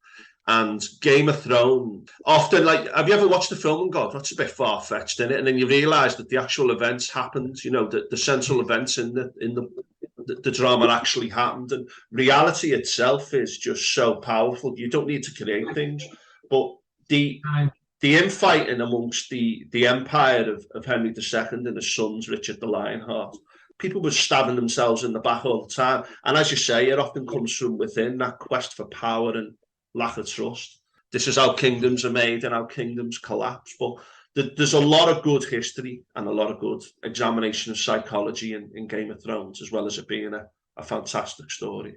And Game of Thrones, often, like, have you ever watched the film and gone, that's a bit far-fetched, isn't it? And then you realise that the actual events happened, the central events in the drama actually happened, and reality itself is just so powerful. You don't need to create things, but the infighting amongst the empire of Henry II and his sons, Richard the Lionheart, people were stabbing themselves in the back all the time. And as you say, it often comes from within, that quest for power and lack of trust. This is how kingdoms are made and how kingdoms collapse. But there's a lot of good history and a lot of good examination of psychology in Game of Thrones, as well as it being a fantastic story.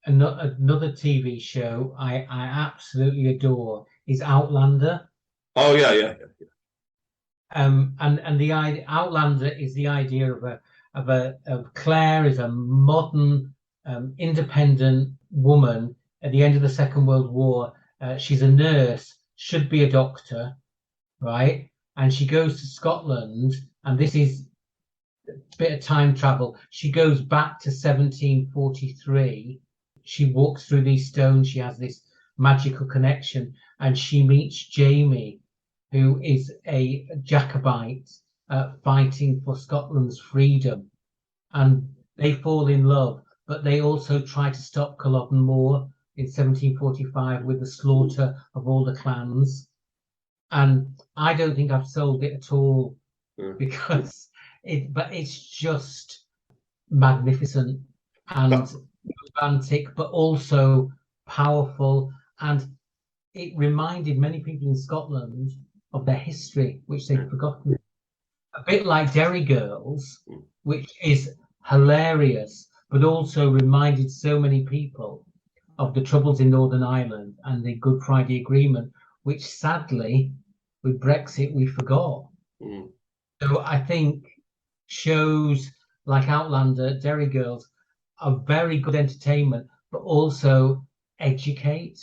Another TV show I absolutely adore is Outlander. Oh yeah. And the Outlander is the idea of Claire is a modern, independent woman at the end of the Second World War. She's a nurse, should be a doctor, right? And she goes to Scotland, and this is a bit of time travel. She goes back to 1743. She walks through these stones. She has this magical connection, and she meets Jamie, who is a Jacobite fighting for Scotland's freedom. And they fall in love, but they also try to stop Culloden Moor in 1745 with the slaughter of all the clans. And I don't think I've sold it at all because it's just magnificent and romantic, but also powerful. And it reminded many people in Scotland of their history, which they'd forgotten. A bit like Derry Girls, which is hilarious, but also reminded so many people of the troubles in Northern Ireland and the Good Friday Agreement, which sadly, with Brexit, we forgot. So I think shows like Outlander, Derry Girls are very good entertainment, but also educate.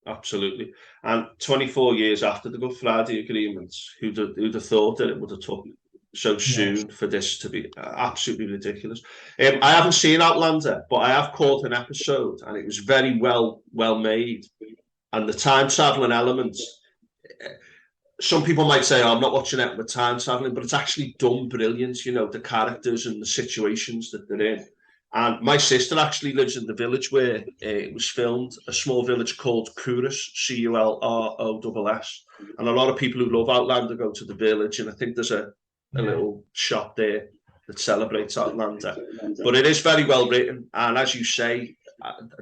Absolutely. And 24 years after the Good Friday Agreement, who'd have thought that it would have taken so soon for this to be absolutely ridiculous? I haven't seen Outlander, but I have caught an episode, and it was very well made. And the time traveling elements, some people might say, oh, I'm not watching it with time traveling, but it's actually done brilliant, you know, the characters and the situations that they're in. And my sister actually lives in the village where it was filmed, a small village called Curus, Curross. And a lot of people who love Outlander go to the village, and I think there's a little shop there that celebrates Outlander. But it is very well written, and as you say,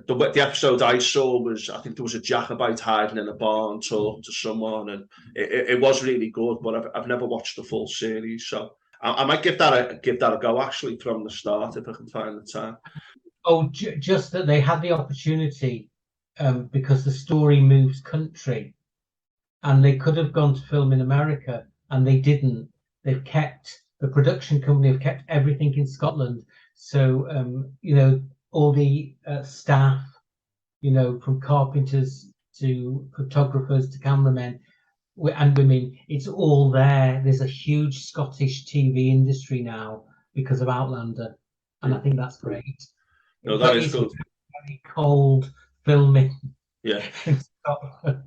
the episode I saw was, I think there was a Jacobite hiding in a barn talking to someone, and it was really good, but I've never watched the full series, so I might give that a go actually from the start if I can find the time. Oh, just that they had the opportunity because the story moves country, and they could have gone to film in America, and they didn't. They've kept the production company have kept everything in Scotland, so you know, all the staff, you know, from carpenters to photographers to cameramen and women, it's all there. There's a huge Scottish TV industry now because of Outlander, and I think that's great. No, that is good. Very cold filming. Yeah. In Scotland.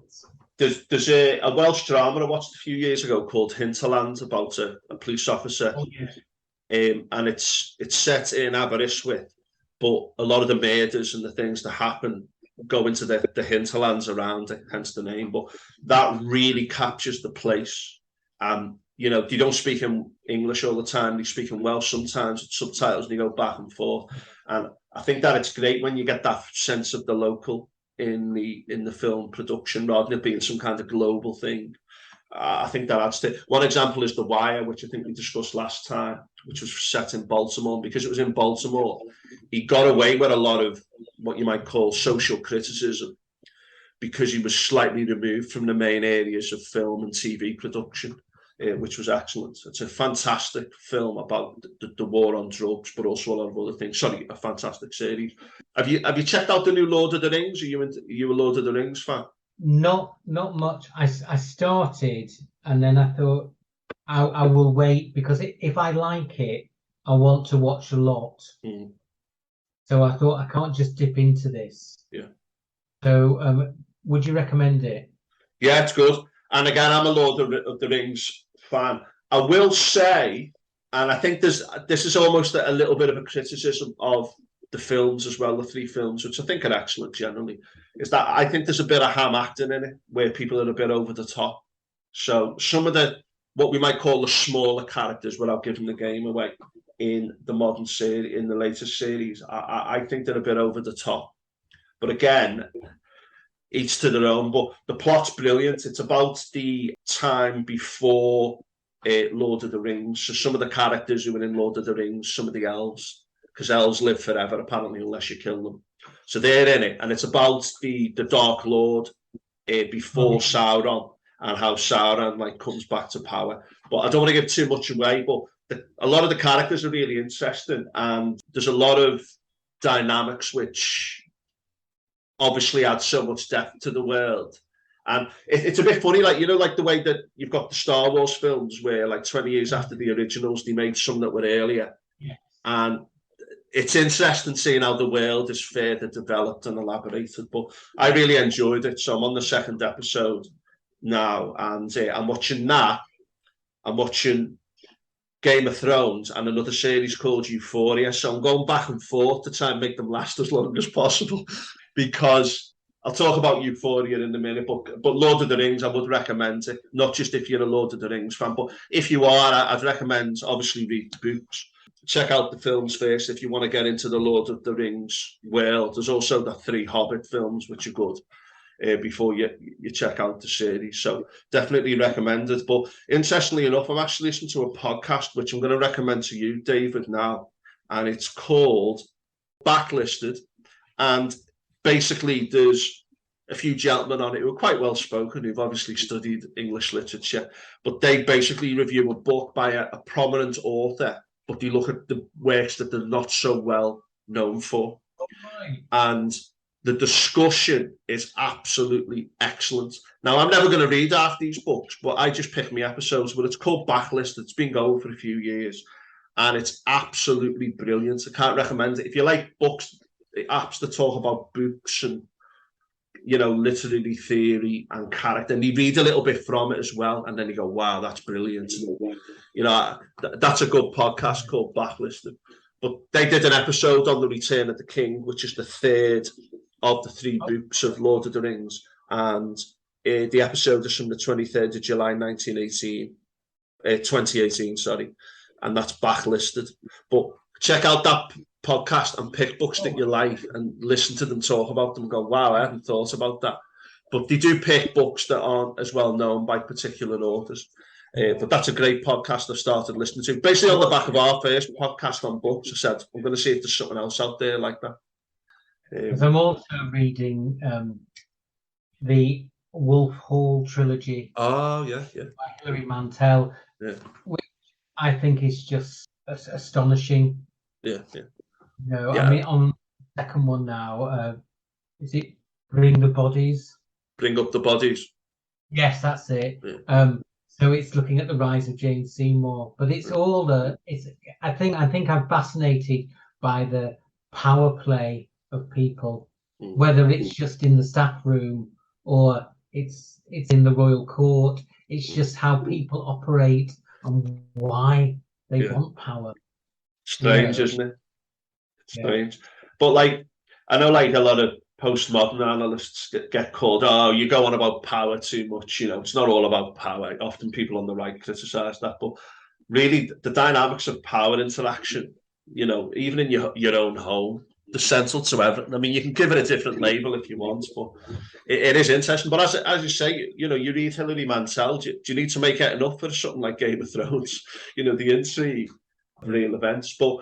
There's a Welsh drama I watched a few years ago called Hinterland about a police officer. Oh, yeah. And it's set in Aberystwyth, but a lot of the murders and the things that happen go into the hinterlands around it, hence the name. But that really captures the place. You know, they don't speak in English all the time. They speak in Welsh sometimes with subtitles, and they go back and forth. And I think that it's great when you get that sense of the local in the film production rather than it being some kind of global thing. I think that adds to it. One example is The Wire, which I think we discussed last time, which was set in Baltimore. And because it was in Baltimore, he got away with a lot of what you might call social criticism because he was slightly removed from the main areas of film and TV production, which was excellent. It's a fantastic film about the war on drugs, but also a lot of other things. Sorry, a fantastic series. Have you checked out the new Lord of the Rings? Are you a Lord of the Rings fan? Not much. I started, and then I thought I will wait because if I like it, I want to watch a lot. So I thought I can't just dip into this. Yeah. So would you recommend it? Yeah, it's good. And again, I'm a Lord of the Rings fan. I will say, and I think this is almost a little bit of a criticism of the films as well, the three films, which I think are excellent generally, is that I think there's a bit of ham acting in it where people are a bit over the top. So some of what we might call the smaller characters, without giving the game away, in the modern series, in the latest series, I think they're a bit over the top. But again, each to their own. But the plot's brilliant. It's about the time before Lord of the Rings. So some of the characters who were in Lord of the Rings, some of the elves, because elves live forever apparently unless you kill them. So they're in it, and it's about the Dark Lord before Sauron. and how Sauron like comes back to power. But I don't want to give too much away. But a lot of the characters are really interesting, and there's a lot of dynamics which obviously add so much depth to the world. And it's a bit funny, like, you know, like the way that you've got the Star Wars films where like 20 years after the originals, they made some that were earlier. Yeah. And it's interesting seeing how the world is further developed and elaborated. But I really enjoyed it. So I'm on the second episode now, and I'm watching that. I'm watching Game of Thrones and another series called Euphoria. So I'm going back and forth to try and make them last as long as possible, because I'll talk about Euphoria in a minute, but Lord of the Rings, I would recommend it, not just if you're a Lord of the Rings fan, but if you are, I'd recommend, obviously, read the books. Check out the films first if you want to get into the Lord of the Rings world. There's also the 3 Hobbit films, which are good, before you check out the series. So definitely recommend it. But interestingly enough, I'm actually listening to a podcast, which I'm going to recommend to you, David, now. And it's called Backlisted. And basically, there's a few gentlemen on it who are quite well spoken, who've obviously studied English literature, but they basically review a book by a prominent author, but they look at the works that they're not so well known for. And the discussion is absolutely excellent. Now, I'm never going to read half these books, but I just pick my episodes. But it's called Backlist. It's been going for a few years, and it's absolutely brilliant. I can't recommend it. If you like books, apps that talk about books and, you know, literary theory and character, and you read a little bit from it as well, and then you go, wow, that's brilliant. You know, that's a good podcast called Backlisted. But they did an episode on the Return of the King, which is the third of the 3 books of Lord of the Rings, and the episode is from the 23rd of July 2018, sorry, and that's Backlisted. But check out that podcast and pick books that you like and listen to them talk about them and go, wow, I hadn't thought about that. But they do pick books that aren't as well known by particular authors. But that's a great podcast I've started listening to. Basically, on the back of our first podcast on books, I said, I'm going to see if there's something else out there like that. I'm also reading the Wolf Hall trilogy. Oh, yeah. By Hilary Mantel, which I think is just astonishing. Yeah. I mean, on the second one now, is it Bring the Bodies? Bring Up the Bodies. Yes, that's it. Yeah. So it's looking at the rise of Jane Seymour, but it's all I think I'm fascinated by the power play of people, whether it's just in the staff room or it's in the royal court. It's just how people operate and why they want power. Strange, isn't it? Strange. But like, I know like a lot of postmodern analysts get called, oh, you go on about power too much. You know, it's not all about power. Often people on the right criticize that, but really the dynamics of power interaction, you know, even in your own home, they're central to everything. I mean, you can give it a different label if you want, but it is interesting. But as you say, you know, you read Hilary Mantel, do you need to make it enough for something like Game of Thrones? You know, the intrigue of real events. But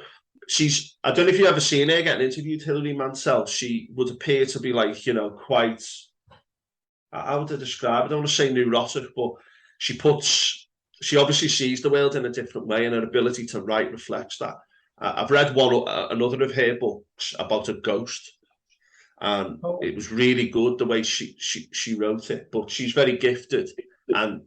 I don't know if you've ever seen her getting interviewed, Hilary Mantel. She would appear to be like, you know, quite, how would I describe it? I don't want to say neurotic, but she obviously sees the world in a different way, and her ability to write reflects that. I've read another of her books about a ghost, and it was really good the way she wrote it. But she's very gifted, and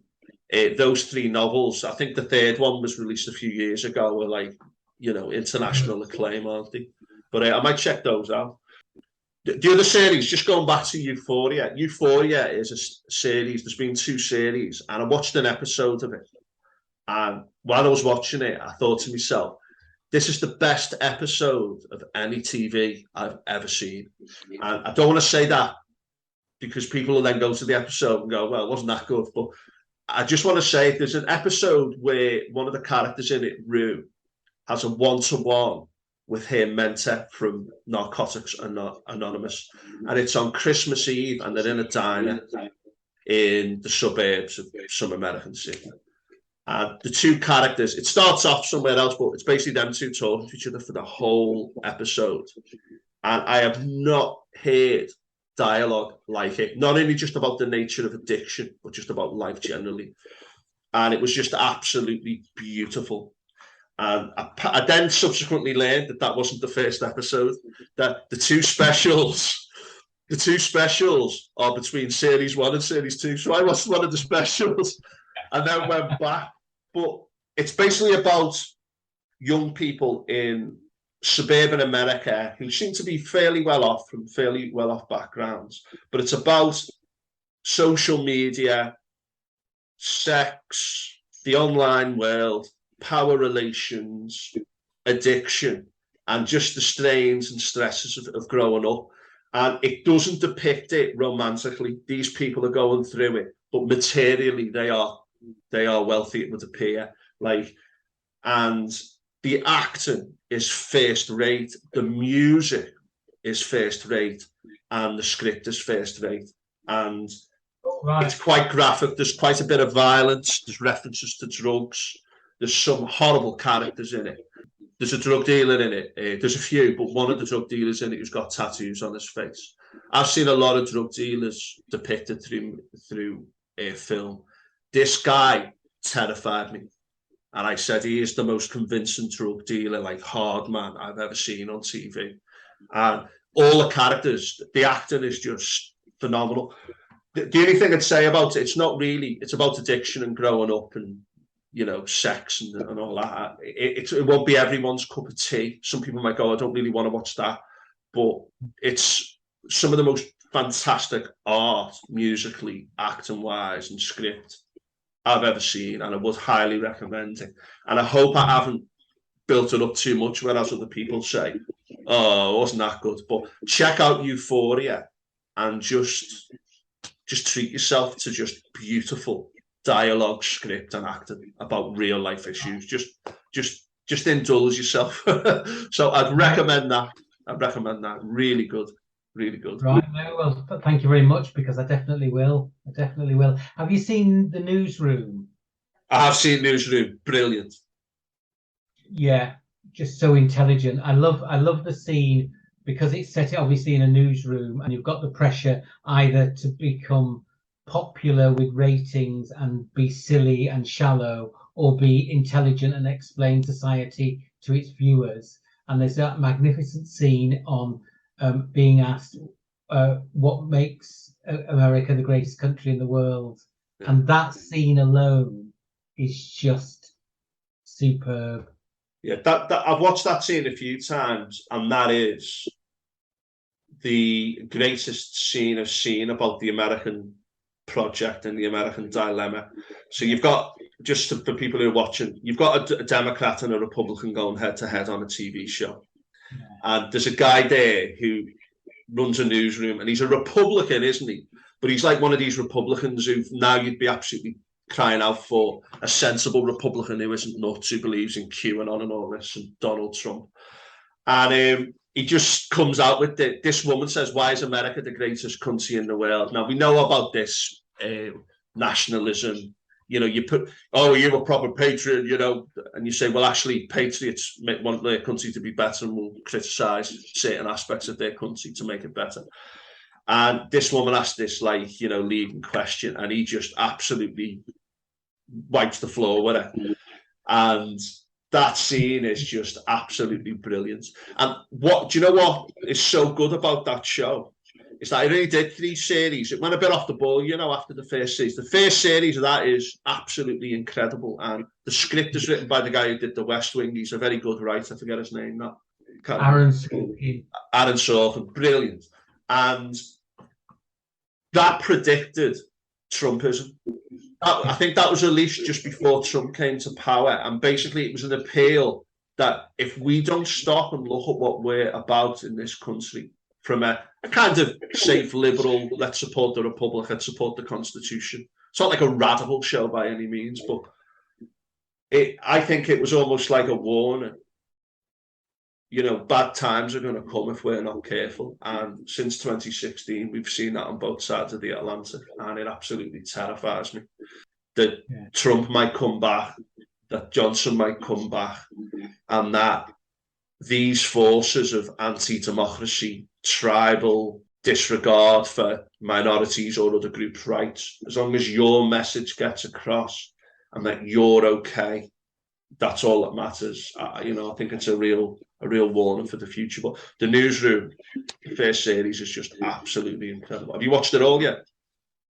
those 3 novels, I think the third one was released a few years ago, were like, you know, international acclaim, aren't they? But I might check those out. The other series, just going back to Euphoria. Euphoria is a series. There's been 2 series, and I watched an episode of it. And while I was watching it, I thought to myself, this is the best episode of any TV I've ever seen. And I don't want to say that because people will then go to the episode and go, well, it wasn't that good. But I just want to say there's an episode where one of the characters in it, Rue, has a one-to-one with her mentor from Narcotics Anonymous. And it's on Christmas Eve, and they're in a diner in the suburbs of some American city. And the 2 characters, it starts off somewhere else, but it's basically them 2 talking to each other for the whole episode. And I have not heard dialogue like it. Not only just about the nature of addiction, but just about life generally. And it was just absolutely beautiful. And I then subsequently learned that wasn't the first episode, that the two specials are between series 1 and series 2. So I watched one of the specials and then went back. But it's basically about young people in suburban America who seem to be fairly well off from fairly well off backgrounds. But it's about social media, sex, the online world, power relations, addiction, and just the strains and stresses of growing up. And it doesn't depict it romantically. These people are going through it, but materially they are wealthy, it would appear. And the acting is first rate, the music is first rate, and the script is first rate. And it's quite graphic. There's quite a bit of violence. There's references to drugs. There's some horrible characters in it. There's a drug dealer in it. There's a few, but one of the drug dealers in it who's got tattoos on his face. I've seen a lot of drug dealers depicted through film. This guy terrified me. And I said, he is the most convincing drug dealer, like hard man I've ever seen on TV. And all the characters, the acting is just phenomenal. The only thing I'd say about it, it's about addiction and growing up and, sex and all that. It won't be everyone's cup of tea. Some people might go, I don't really want to watch that. But it's some of the most fantastic art, musically, acting-wise, and script I've ever seen, and I would highly recommend it. And I hope I haven't built it up too much, whereas other people say, oh, it wasn't that good. But check out Euphoria and just treat yourself to just beautiful dialogue, script, and acting about real life issues. Just indulge yourself. So I'd recommend that. Really good. Really good. Right. No, well, thank you very much, because I definitely will. Have you seen The Newsroom? I have seen Newsroom. Brilliant. Yeah, just so intelligent. I love the scene because it's set obviously in a newsroom, and you've got the pressure either to become popular with ratings and be silly and shallow, or be intelligent and explain society to its viewers. And there's that magnificent scene on being asked what makes America the greatest country in the world. Yeah. And that scene alone is just superb. Yeah, that I've watched that scene a few times, and that is the greatest scene I've seen about the American project and the American dilemma. So you've got, just for people who are watching, you've got a Democrat and a Republican going head to head on a TV show. Yeah. And there's a guy there who runs a newsroom, and he's a Republican, isn't he? But he's like one of these Republicans who now you'd be absolutely crying out for a sensible Republican who isn't nuts, who believes in QAnon and all this, and Donald Trump. And he just comes out with this woman says, why is America the greatest country in the world? Now, we know about this nationalism. You put, oh, you're a proper patriot, and you say, well, actually, patriots want their country to be better and will criticize certain aspects of their country to make it better. And this woman asked this, leading question, and he just absolutely wipes the floor with her. And that scene is just absolutely brilliant. And do you know what is so good about that show? Is that it only did 3 series. It went a bit off the ball, after the first series. The first series of that is absolutely incredible. And the script is written by the guy who did The West Wing. He's a very good writer. I forget his name now. Aaron Sorkin. Aaron Sorkin. Brilliant. And that predicted Trumpism. I think that was released just before Trump came to power. And basically it was an appeal that if we don't stop and look at what we're about in this country, from a kind of safe liberal, let's support the Republic, let's support the Constitution. It's not like a radical show by any means, but I think it was almost like a warning. Bad times are going to come if we're not careful. And since 2016, we've seen that on both sides of the Atlantic, and it absolutely terrifies me that Trump might come back, that Johnson might come back, and that these forces of anti-democracy, tribal, disregard for minorities or other groups' rights. As long as your message gets across and that you're okay, that's all that matters. I think it's a real warning for the future. But the Newsroom, the first series, is just absolutely incredible. Have you watched it all yet?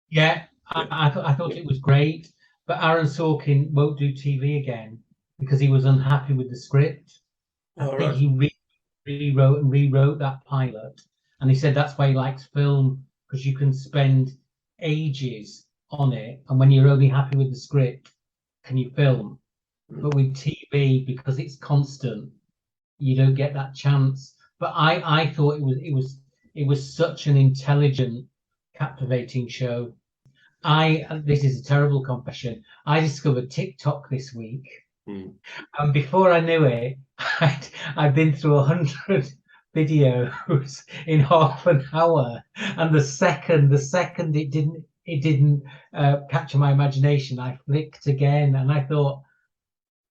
Yeah, I thought it was great, but Aaron Sorkin won't do TV again because he was unhappy with the script. I think he rewrote that pilot, and he said that's why he likes film, because you can spend ages on it, and when you're only happy with the script, can you film? But with TV, because it's constant, you don't get that chance. But I thought it was such an intelligent, captivating show. This is a terrible confession. I discovered TikTok this week, and before I knew it, I'd been through 100 videos in half an hour, and the second it didn't capture my imagination, I flicked again, and I thought,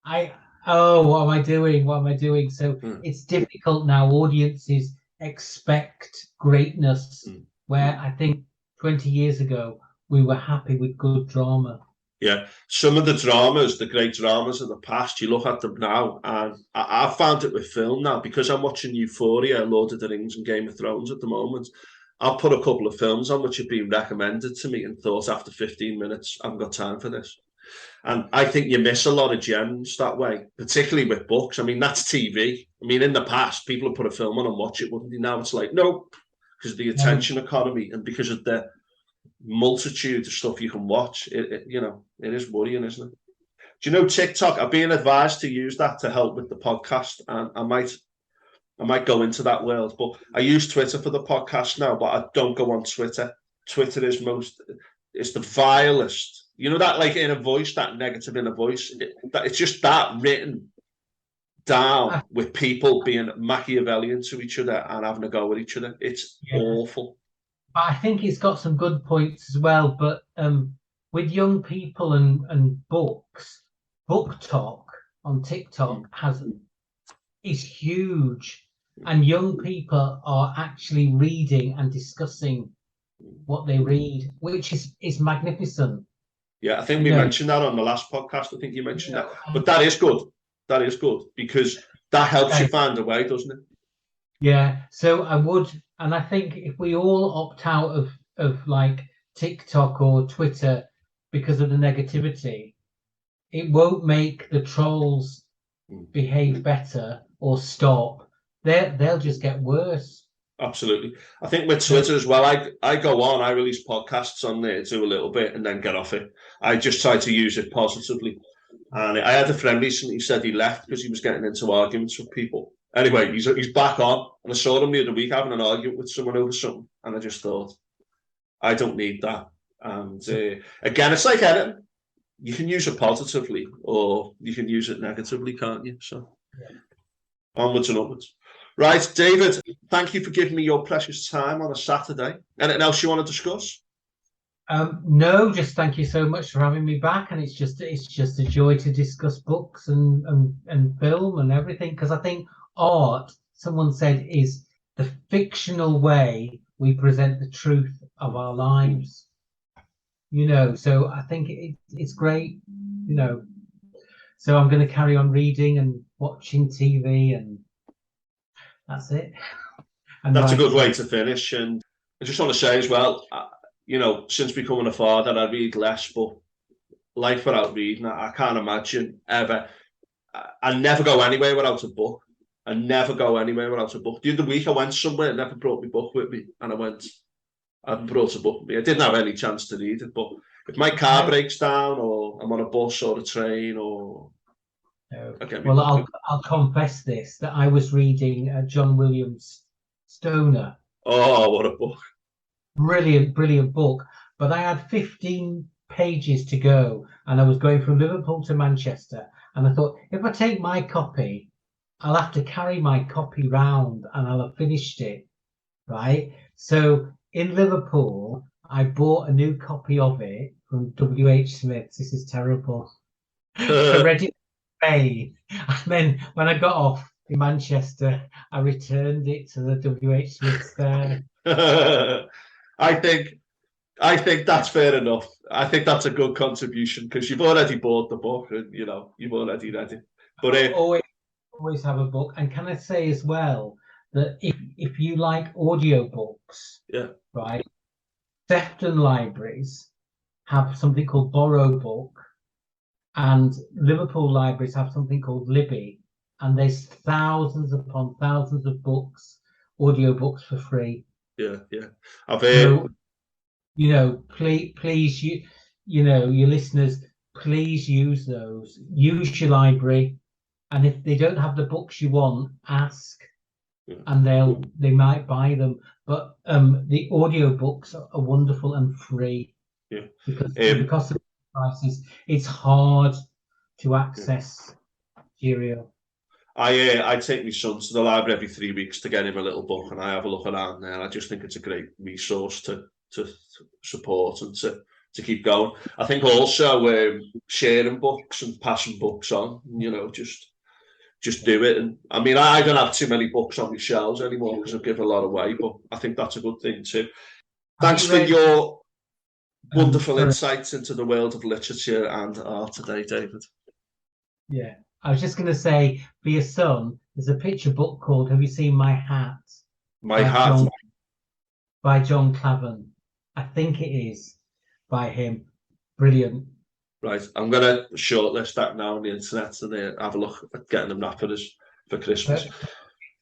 what am I doing? What am I doing? So it's difficult now. Audiences expect greatness, where I think 20 years ago we were happy with good drama. Yeah, some of the dramas, the great dramas of the past, you look at them now, and I found it with film now, because I'm watching Euphoria, Lord of the Rings, and Game of Thrones at the moment. I'll put a couple of films on which have been recommended to me and thought after 15 minutes, I haven't got time for this. And I think you miss a lot of gems that way, particularly with books. I mean, that's TV. I mean, in the past, people would put a film on and watch it, wouldn't they? Now it's like, no, because of the attention economy and because of the multitude of stuff you can watch. It is worrying, isn't it? Do you know TikTok? I've been advised to use that to help with the podcast, and I might go into that world. But I use Twitter for the podcast now, but I don't go on Twitter. Twitter is it's the vilest. You know that, like, in a voice, that negative in a voice. It's just that written down with people being Machiavellian to each other and having a go at each other. It's awful. I think it's got some good points as well. But with young people and books, book talk on TikTok is huge, and young people are actually reading and discussing what they read, which is magnificent. Yeah, I think we mentioned that on the last podcast. I think you mentioned that. But that is good. That is good, because that helps you find a way, doesn't it? Yeah. So I would, and I think if we all opt out of like TikTok or Twitter because of the negativity, it won't make the trolls behave better or stop. They'll just get worse. Absolutely. I think with Twitter as well, I go on, I release podcasts on there, do a little bit and then get off it. I just try to use it positively. And I had a friend recently said he left because he was getting into arguments with people. Anyway, he's back on, and I saw him the other week having an argument with someone over something, and I just thought, I don't need that. And again, it's like anything. You can use it positively or you can use it negatively, can't you? So onwards and upwards. Right, David, thank you for giving me your precious time on a Saturday. Anything else you want to discuss? No, just thank you so much for having me back, and it's just a joy to discuss books and film and everything, because I think art, someone said, is the fictional way we present the truth of our lives. So I think it's great. So I'm going to carry on reading and watching TV, and that's it. And that's a good way to finish. And I just want to say as well, since becoming a father, I read less, but life without reading, I can't imagine ever. I never go anywhere without a book. I never go anywhere without a book. The other week I went somewhere and never brought my book with me, and I brought a book with me. I didn't have any chance to read it, but if my car breaks down or I'm on a bus or a train or... Well, I'll confess this, that I was reading John Williams' Stoner. Oh, what a book. Brilliant book. But I had 15 pages to go, and I was going from Liverpool to Manchester, and I thought, if I take my copy, I'll have to carry my copy round and I'll have finished it, right? So in Liverpool, I bought a new copy of it from W.H. Smith's. This is terrible. I read it in Spain, and then when I got off in Manchester, I returned it to the W.H. Smith's there. I think that's fair enough. I think that's a good contribution because you've already bought the book and you've already read it. But always have a book. And can I say as well that if you like audiobooks, yeah, right, Sefton libraries have something called Borrow Book, and Liverpool libraries have something called Libby, and there's thousands upon thousands of books, audiobooks for free. Yeah. I've heard. Please, your listeners, please use those. Use your library, and if they don't have the books you want, ask, and they might buy them. But the audiobooks are wonderful and free. Yeah. Because of the prices, it's hard to access material. I take my son to the library every 3 weeks to get him a little book, and I have a look around there. I just think it's a great resource to support and to keep going. I think also sharing books and passing books on, just do it. And I mean, I don't have too many books on my shelves anymore because I give a lot away, but I think that's a good thing too. Thanks for your wonderful insights into the world of literature and art today, David. Yeah, I was just going to say, for your son, there's a picture book called "Have You Seen My Hat?" By John Clavan. I think it is by him. Brilliant. Right, I'm going to shortlist that now on the internet and have a look at getting them wrappers for Christmas.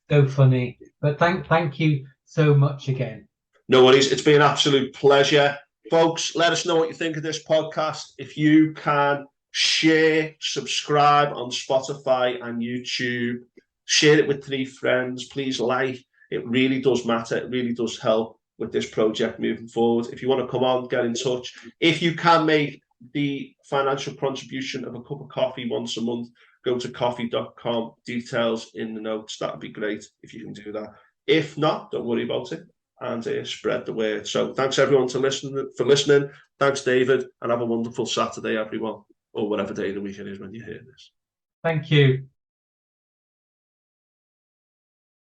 So funny. But thank you so much again. No worries. It's been an absolute pleasure. Folks, let us know what you think of this podcast. If you can share, subscribe on Spotify and YouTube, share it with 3 friends. Please like. It really does matter. It really does help with this project moving forward. If you want to come on, get in touch. If you can make the financial contribution of a cup of coffee once a month, go to coffee.com. Details in the notes. That would be great if you can do that. If not, don't worry about it and spread the word. So thanks everyone for listening. Thanks, David, and have a wonderful Saturday, everyone, or whatever day of the week it is when you hear this. Thank you.